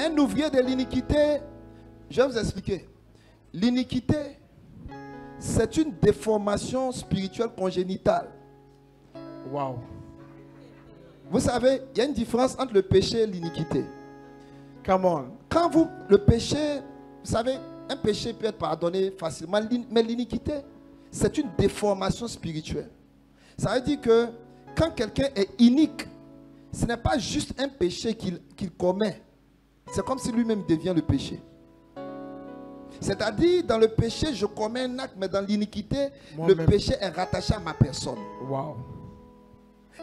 Un ouvrier de l'iniquité, je vais vous expliquer. L'iniquité, c'est une déformation spirituelle congénitale. Wow. Vous savez, il y a une différence entre le péché et l'iniquité. Come on. Quand le péché, vous savez, un péché peut être pardonné facilement, mais l'iniquité, c'est une déformation spirituelle. Ça veut dire que quand quelqu'un est inique, ce n'est pas juste un péché qu'il commet. C'est comme si lui-même devient le péché. C'est-à-dire, dans le péché, je commets un acte, mais dans l'iniquité, le péché est rattaché à ma personne. Wow.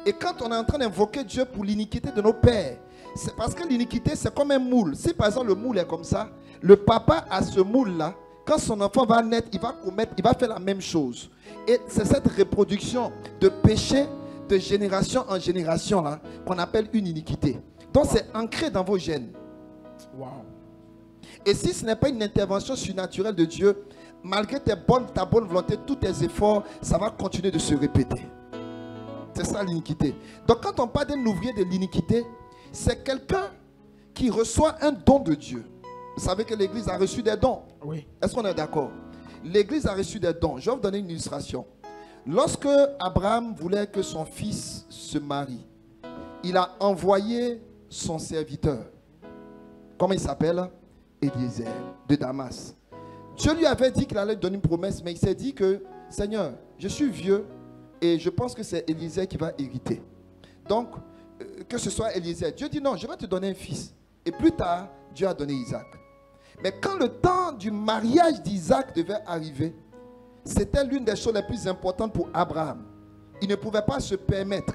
Et quand on est en train d'invoquer Dieu pour l'iniquité de nos pères, c'est parce que l'iniquité, c'est comme un moule. Si par exemple le moule est comme ça, le papa a ce moule-là, quand son enfant va naître, il va faire la même chose. Et c'est cette reproduction de péché de génération en génération là qu'on appelle une iniquité. Donc c'est ancré dans vos gènes. Wow. Et si ce n'est pas une intervention surnaturelle de Dieu, malgré ta bonne volonté, tous tes efforts, ça va continuer de se répéter. C'est ça l'iniquité. Donc quand on parle d'un ouvrier de l'iniquité, c'est quelqu'un qui reçoit un don de Dieu. Vous savez que l'Église a reçu des dons. Oui. Est-ce qu'on est d'accord? L'Église a reçu des dons. Je vais vous donner une illustration. Lorsque Abraham voulait que son fils se marie, il a envoyé son serviteur. Comment il s'appelle? Eliezer de Damas. Dieu lui avait dit qu'il allait donner une promesse, mais il s'est dit que, Seigneur, je suis vieux et je pense que c'est Eliezer qui va hériter. Donc, que ce soit Eliezer. Dieu dit non, je vais te donner un fils. Et plus tard, Dieu a donné Isaac. Mais quand le temps du mariage d'Isaac devait arriver, c'était l'une des choses les plus importantes pour Abraham. Il ne pouvait pas se permettre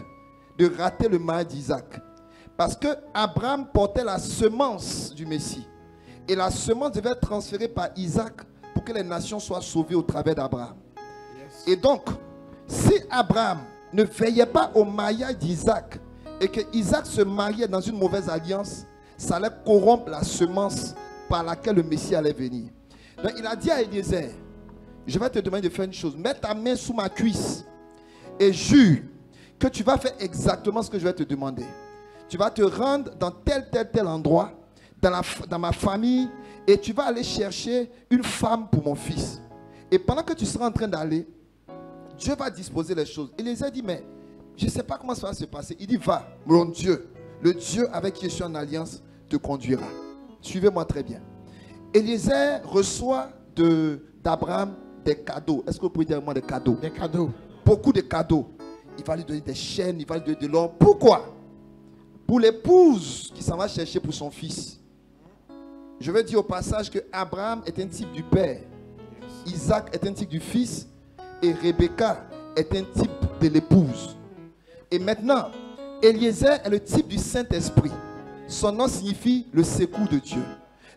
de rater le mariage d'Isaac. Parce que Abraham portait la semence du Messie. Et la semence devait être transférée par Isaac pour que les nations soient sauvées au travers d'Abraham. Yes. Et donc, si Abraham ne veillait pas au mariage d'Isaac et que Isaac se mariait dans une mauvaise alliance, ça allait corrompre la semence par laquelle le Messie allait venir. Donc il a dit à Eliezer, je vais te demander de faire une chose, mets ta main sous ma cuisse et jure que tu vas faire exactement ce que je vais te demander. Tu vas te rendre dans tel endroit, dans ma famille, et tu vas aller chercher une femme pour mon fils. Et pendant que tu seras en train d'aller, Dieu va disposer les choses. Eliezer dit, mais je ne sais pas comment ça va se passer. Il dit, va, mon Dieu, le Dieu avec qui je suis en alliance te conduira. Suivez-moi très bien. Eliezer reçoit d'Abraham des cadeaux. Est-ce que vous pouvez dire moi des cadeaux? Des cadeaux. Beaucoup de cadeaux. Il va lui donner des chaînes, il va lui donner de l'or. Pourquoi? Pour l'épouse qui s'en va chercher pour son fils. Je veux dire au passage que Abraham est un type du père. Isaac est un type du fils. Et Rebecca est un type de l'épouse. Et maintenant, Eliezer est le type du Saint-Esprit. Son nom signifie le secours de Dieu.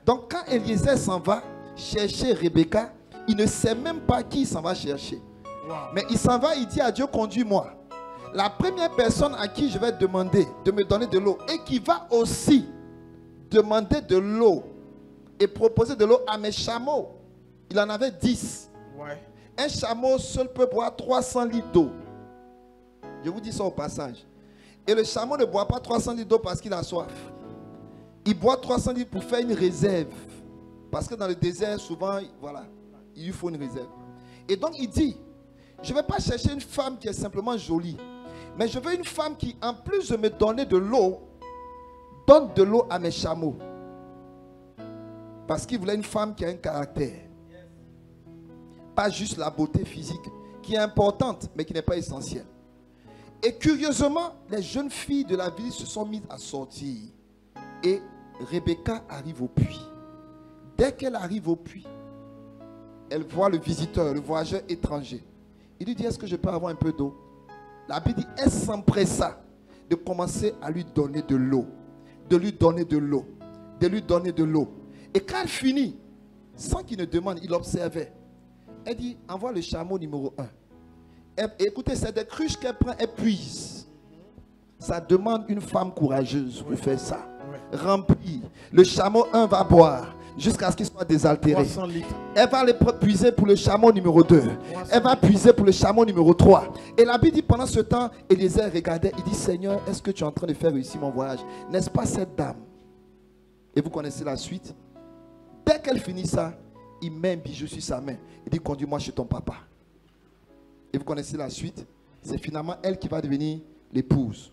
Donc quand Eliezer s'en va chercher Rebecca, il ne sait même pas qui il s'en va chercher. Wow. Mais il s'en va, il dit à Dieu, conduis-moi. La première personne à qui je vais demander de me donner de l'eau et qui va aussi demander de l'eau et proposer de l'eau à mes chameaux. Il en avait 10. Ouais. Un chameau seul peut boire 300 litres d'eau. Je vous dis ça au passage. Et le chameau ne boit pas 300 litres d'eau parce qu'il a soif. Il boit 300 litres pour faire une réserve. Parce que dans le désert, souvent, voilà, il lui faut une réserve. Et donc il dit, je ne vais pas chercher une femme qui est simplement jolie. Mais je veux une femme qui, en plus de me donner de l'eau, donne de l'eau à mes chameaux. Parce qu'il voulait une femme qui a un caractère. Pas juste la beauté physique, qui est importante, mais qui n'est pas essentielle. Et curieusement, les jeunes filles de la ville se sont mises à sortir. Et Rebecca arrive au puits. Dès qu'elle arrive au puits, elle voit le visiteur, le voyageur étranger. Il lui dit, est-ce que je peux avoir un peu d'eau? La Bible dit, elle s'empressa de commencer à lui donner de l'eau. De lui donner de l'eau. De lui donner de l'eau. Et quand elle finit, sans qu'il ne demande, il observait. Elle dit, envoie le chameau numéro 1. Écoutez, c'est des cruches qu'elle prend, elle puise. Ça demande une femme courageuse pour faire ça. Remplir. Le chameau 1 va boire jusqu'à ce qu'il soit désaltéré. Elle va les puiser pour le chameau numéro 2. Elle va puiser pour le chameau numéro 3. Et la Bible dit, pendant ce temps, Eliezer regardait, il dit, Seigneur, est-ce que tu es en train de faire réussir mon voyage? N'est-ce pas cette dame? Et vous connaissez la suite. Dès qu'elle finit ça, il met un bijou sur sa main. Il dit, conduis-moi chez ton papa. Et vous connaissez la suite. C'est finalement elle qui va devenir l'épouse.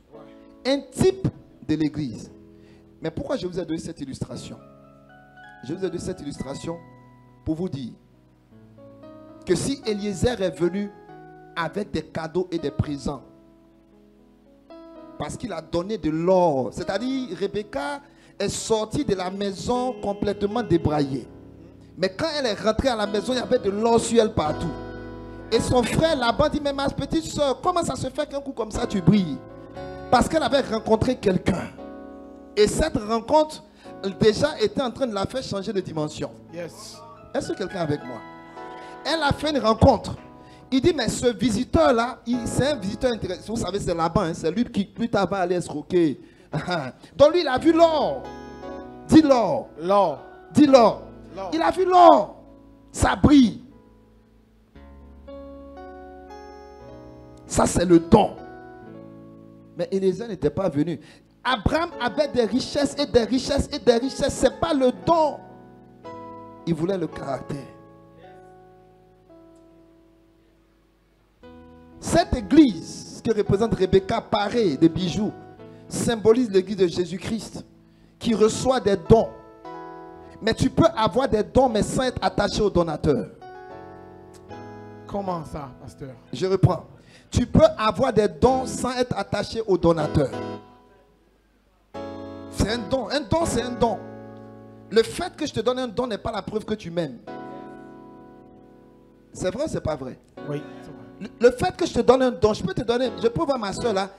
Un type de l'église. Mais pourquoi je vous ai donné cette illustration? Je vous ai donné cette illustration pour vous dire que si Eliezer est venu avec des cadeaux et des présents, parce qu'il a donné de l'or, c'est-à-dire Rebecca est sortie de la maison complètement débraillée. Mais quand elle est rentrée à la maison, il y avait de l'or sur elle partout. Et son frère là-bas dit, mais ma petite soeur, comment ça se fait qu'un coup comme ça tu brilles? Parce qu'elle avait rencontré quelqu'un. Et cette rencontre déjà était en train de la faire changer de dimension. Yes. Est-ce que quelqu'un est avec moi? Elle a fait une rencontre. Il dit, mais ce visiteur-là, c'est un visiteur intéressant. Vous savez, c'est là-bas, hein, c'est lui qui plus tard va aller escroquer. Donc lui, il a vu l'or. Dis l'or. L'or. Dis l'or. Il a vu l'or. Ça brille. Ça, c'est le don. Mais Eliezer n'était pas venu. Abraham avait des richesses et des richesses et des richesses. Ce n'est pas le don. Il voulait le caractère. Cette église que représente Rebecca, parée de bijoux, symbolise l'église de Jésus-Christ qui reçoit des dons. Mais tu peux avoir des dons mais sans être attaché au donateur. Comment ça, pasteur? Je reprends. Tu peux avoir des dons sans être attaché au donateur. C'est un don. Un don, c'est un don. Le fait que je te donne un don n'est pas la preuve que tu m'aimes. C'est vrai ou c'est pas vrai? Oui, c'est vrai. Le fait que je te donne un don, je peux te donner, je peux voir ma soeur là,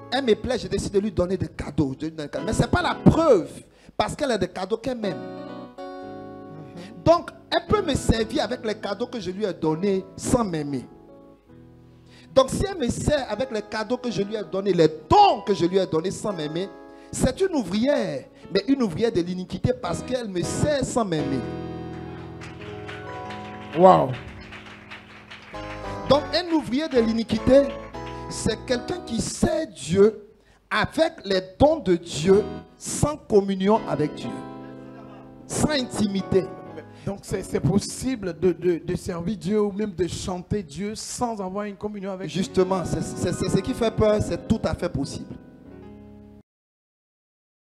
elle me plaît, je décide de lui donner des cadeaux. Mais ce n'est pas la preuve, parce qu'elle a des cadeaux qu'elle m'aime. Donc, elle peut me servir avec les cadeaux que je lui ai donnés sans m'aimer. Donc, si elle me sert avec les cadeaux que je lui ai donnés, les dons que je lui ai donnés sans m'aimer, c'est une ouvrière, mais une ouvrière de l'iniquité parce qu'elle me sert sans m'aimer. Wow. Donc, un ouvrier de l'iniquité, c'est quelqu'un qui sert Dieu avec les dons de Dieu sans communion avec Dieu, sans intimité. Donc, c'est possible de servir Dieu ou même de chanter Dieu sans avoir une communion avec Dieu. Justement, c'est ce qui fait peur, c'est tout à fait possible.